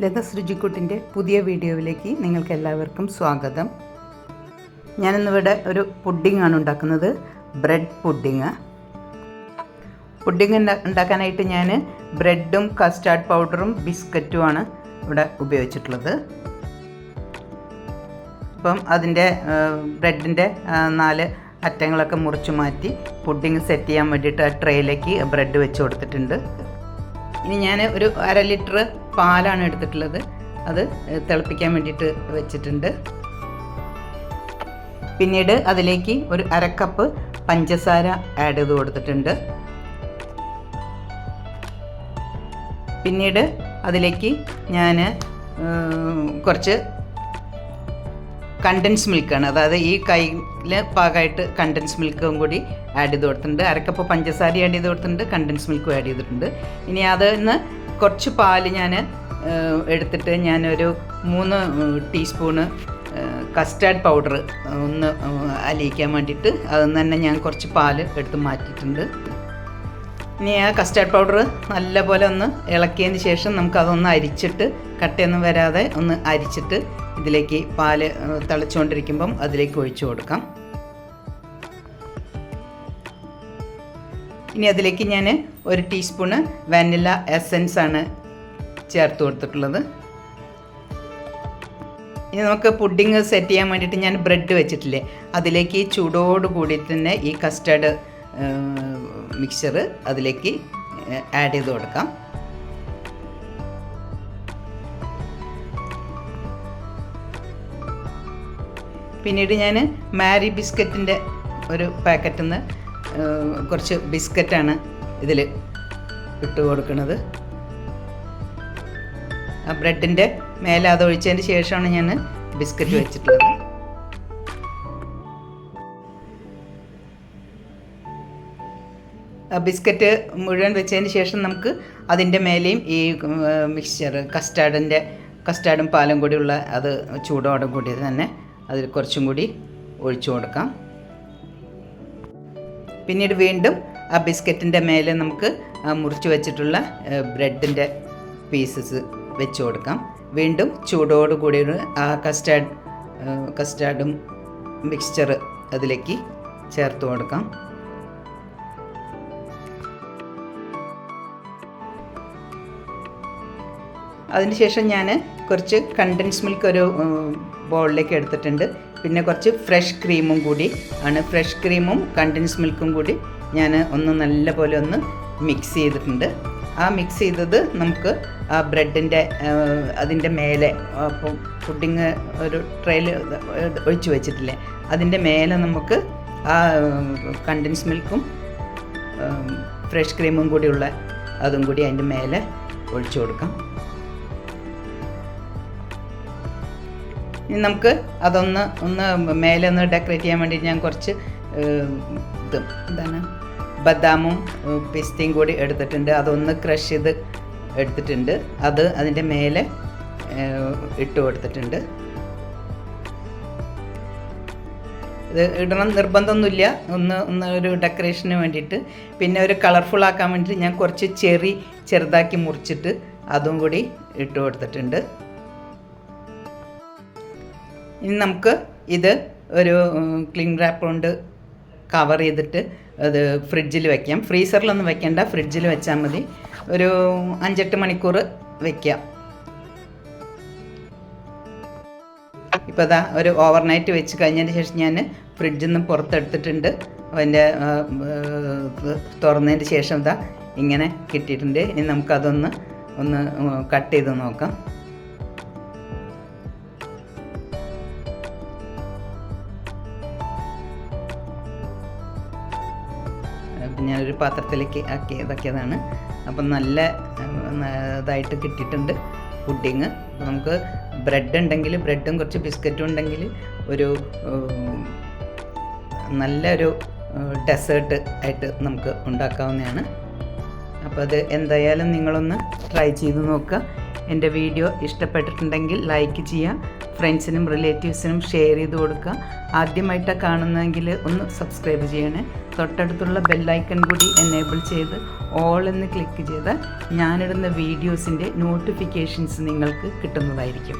ലത സൃജിക്കുട്ടിൻ്റെ പുതിയ വീഡിയോയിലേക്ക് നിങ്ങൾക്ക് എല്ലാവർക്കും സ്വാഗതം. ഞാനിന്നിവിടെ ഒരു പുഡിങ്ങാണ് ഉണ്ടാക്കുന്നത്, ബ്രെഡ് പുഡിങ്. പുഡിങ് ഉണ്ടാക്കാനായിട്ട് ഞാൻ ബ്രെഡും കസ്റ്റാർഡ് പൗഡറും ബിസ്ക്കറ്റുമാണ് ഇവിടെ ഉപയോഗിച്ചിട്ടുള്ളത്. അപ്പം അതിൻ്റെ ബ്രെഡിൻ്റെ 4 അറ്റങ്ങളൊക്കെ മുറിച്ച് മാറ്റി പുഡിങ് സെറ്റ് ചെയ്യാൻ വേണ്ടിയിട്ട് ആ ട്രേയിലേക്ക് ബ്രെഡ് വെച്ച് കൊടുത്തിട്ടുണ്ട്. ഇനി ഞാൻ ഒരു 1/2 ലിറ്റർ പാലാണ് എടുത്തിട്ടുള്ളത്, അത് തിളപ്പിക്കാൻ വേണ്ടിയിട്ട് വെച്ചിട്ടുണ്ട്. പിന്നീട് അതിലേക്ക് ഒരു 1/2 കപ്പ് പഞ്ചസാര ആഡ് ചെയ്ത് കൊടുത്തിട്ടുണ്ട്. പിന്നീട് അതിലേക്ക് ഞാൻ കുറച്ച് കണ്ടൻസ് മിൽക്കാണ്, അതായത് ഈ കയ്യിൽ പാകമായിട്ട് കണ്ടൻസ് മിൽക്കും കൂടി ആഡ് ചെയ്ത് കൊടുത്തിട്ടുണ്ട്. 1/2 കപ്പ് പഞ്ചസാര ആഡ് ചെയ്ത് കൊടുത്തിട്ടുണ്ട്, കണ്ടൻസ് മിൽക്കും ആഡ് ചെയ്തിട്ടുണ്ട്. ഇനി അതിന് കുറച്ച് പാല് ഞാൻ എടുത്തിട്ട് ഞാനൊരു 3 ടീസ്പൂണ് കസ്റ്റാർഡ് പൗഡർ ഒന്ന് അലിയിക്കാൻ വേണ്ടിയിട്ട് അതിൽ തന്നെ ഞാൻ കുറച്ച് പാല് എടുത്ത് മാറ്റിയിട്ടുണ്ട്. ഇനി ആ കസ്റ്റാർഡ് പൗഡർ നല്ലപോലെ ഒന്ന് ഇളക്കിയതിന് ശേഷം നമുക്കതൊന്ന് അരിച്ചിട്ട്, കട്ടയൊന്നും വരാതെ ഒന്ന് അരിച്ചിട്ട് ഇതിലേക്ക് പാല് തിളച്ചുകൊണ്ടിരിക്കുമ്പം അതിലേക്ക് ഒഴിച്ചു കൊടുക്കാം. ഇനി അതിലേക്ക് ഞാൻ 1 ടീസ്പൂണ് വാനില എസൻസ് ആണ് ചേർത്ത് കൊടുത്തിട്ടുള്ളത്. ഇനി നമുക്ക് പുഡിങ് സെറ്റ് ചെയ്യാൻ വേണ്ടിയിട്ട് ഞാൻ ബ്രെഡ് വെച്ചിട്ടില്ലേ, അതിലേക്ക് ചൂടോട് കൂടി തന്നെ ഈ കസ്റ്റാർഡ് മിക്സ്ചർ അതിലേക്ക് ആഡ് ചെയ്ത് കൊടുക്കാം. പിന്നീട് ഞാൻ മാരി ബിസ്ക്കറ്റിൻ്റെ ഒരു പാക്കറ്റിൽ നിന്ന് കുറച്ച് ബിസ്ക്കറ്റാണ് ഇതിൽ ഇട്ട് കൊടുക്കുന്നത്. ആ ബ്രെഡിൻ്റെ മേലെ അത് ഒഴിച്ചതിന് ശേഷമാണ് ഞാൻ ബിസ്ക്കറ്റ് വെച്ചിട്ടുള്ളത്. ബിസ്ക്കറ്റ് മുഴുവൻ വെച്ചതിന് ശേഷം നമുക്ക് അതിൻ്റെ മേലെയും ഈ മിക്സ്ചർ കസ്റ്റാർഡും പാലും കൂടിയുള്ള അത് ചൂടോടെ കൂടി തന്നെ അതിൽ കുറച്ചും കൂടി ഒഴിച്ചു കൊടുക്കാം. പിന്നീട് വീണ്ടും ആ ബിസ്ക്കറ്റിൻ്റെ മേലെ നമുക്ക് മുറിച്ച് വെച്ചിട്ടുള്ള ബ്രെഡിൻ്റെ പീസസ് വെച്ച് കൊടുക്കാം. വീണ്ടും ചൂടോട് കൂടി ആ കസ്റ്റാർഡും മിക്സ്ചർ അതിലേക്ക് ചേർത്ത് കൊടുക്കാം. അതിനുശേഷം ഞാൻ കുറച്ച് കണ്ടൻസ് മിൽക്ക് ഒരു ബൗളിലേക്ക് എടുത്തിട്ടുണ്ട്. പിന്നെ കുറച്ച് ഫ്രഷ് ക്രീമും കൂടി ആണ്. ഫ്രഷ് ക്രീമും കണ്ടൻസ് മിൽക്കും കൂടി ഞാൻ ഒന്ന് നല്ല പോലെ ഒന്ന് മിക്സ് ചെയ്തിട്ടുണ്ട്. ആ മിക്സ് ചെയ്തത് നമുക്ക് ആ ബ്രെഡിൻ്റെ അതിൻ്റെ മേലെ, അപ്പം പുഡിങ് ഒരു ട്രേയിൽ ഒഴിച്ച് വെച്ചിട്ടില്ലേ, അതിൻ്റെ മേലെ നമുക്ക് ആ കണ്ടൻസ് മിൽക്കും ഫ്രഷ് ക്രീമും കൂടിയുള്ള അതും കൂടി അതിൻ്റെ മേലെ ഒഴിച്ചു കൊടുക്കാം. ഇനി നമുക്ക് അതൊന്ന് മേലെ ഒന്ന് ഡെക്കറേറ്റ് ചെയ്യാൻ വേണ്ടി ഞാൻ കുറച്ച് ബദാമും പിസ്തയും കൂടി എടുത്തിട്ടുണ്ട്. അതൊന്ന് ക്രഷ് ചെയ്ത് എടുത്തിട്ടുണ്ട്, അത് അതിൻ്റെ മേലെ ഇട്ട് കൊടുത്തിട്ടുണ്ട്. ഇത് ഇടണം നിർബന്ധമൊന്നുമില്ല, ഒന്ന് ഒരു ഡെക്കറേഷന് വേണ്ടിയിട്ട്. പിന്നെ ഒരു കളർഫുൾ ആക്കാൻ വേണ്ടിയിട്ട് ഞാൻ കുറച്ച് ചെറുതാക്കി മുറിച്ചിട്ട് അതും കൂടി ഇട്ട് കൊടുത്തിട്ടുണ്ട്. ഇനി നമുക്ക് ഇത് ഒരു ക്ലിംഗ് റാപ്പ് കൊണ്ട് കവർ ചെയ്തിട്ട് അത് ഫ്രിഡ്ജിൽ വയ്ക്കാം. ഫ്രീസറിലൊന്നും വെക്കേണ്ട, ഫ്രിഡ്ജിൽ വെച്ചാൽ മതി. ഒരു 5-8 മണിക്കൂർ വയ്ക്കാം. ഇപ്പോൾ അതാ ഒരു ഓവർനൈറ്റ് വെച്ച് കഴിഞ്ഞതിന് ശേഷം ഞാൻ ഫ്രിഡ്ജിൽ നിന്ന് പുറത്തെടുത്തിട്ടുണ്ട്. അതിൻ്റെ തുറന്നതിന് ശേഷം ഇതാ ഇങ്ങനെ കിട്ടിയിട്ടുണ്ട്. ഇനി നമുക്കതൊന്ന് കട്ട് ചെയ്ത് നോക്കാം. ഞാനൊരു പാത്രത്തിലേക്ക് ഇതാക്കിയതാണ്. അപ്പം നല്ല ഇതായിട്ട് കിട്ടിയിട്ടുണ്ട് പുഡിങ്. അപ്പോൾ നമുക്ക് ബ്രെഡ് ഉണ്ടെങ്കിൽ ബ്രെഡും കുറച്ച് ബിസ്ക്കറ്റും ഉണ്ടെങ്കിൽ ഒരു നല്ലൊരു ഡെസേർട്ട് ആയിട്ട് നമുക്ക് ഉണ്ടാക്കാവുന്നതാണ്. അപ്പോൾ അത് എന്തായാലും നിങ്ങളൊന്ന് ട്രൈ ചെയ്ത് നോക്കുക. എൻ്റെ വീഡിയോ ഇഷ്ടപ്പെട്ടിട്ടുണ്ടെങ്കിൽ ലൈക്ക് ചെയ്യുക, ഫ്രണ്ട്സിനും റിലേറ്റീവ്സിനും ഷെയർ ചെയ്ത് കൊടുക്കുക. ആദ്യമായിട്ടാണ് കാണുന്നതെങ്കിൽ ഒന്ന് സബ്സ്ക്രൈബ് ചെയ്യണേ. തൊട്ടടുത്തുള്ള ബെല്ലൈക്കൺ കൂടി എനേബിൾ ചെയ്ത് ഓൾ എന്ന് ക്ലിക്ക് ചെയ്താൽ ഞാനിടുന്ന വീഡിയോസിൻ്റെ നോട്ടിഫിക്കേഷൻസ് നിങ്ങൾക്ക് കിട്ടുന്നതായിരിക്കും.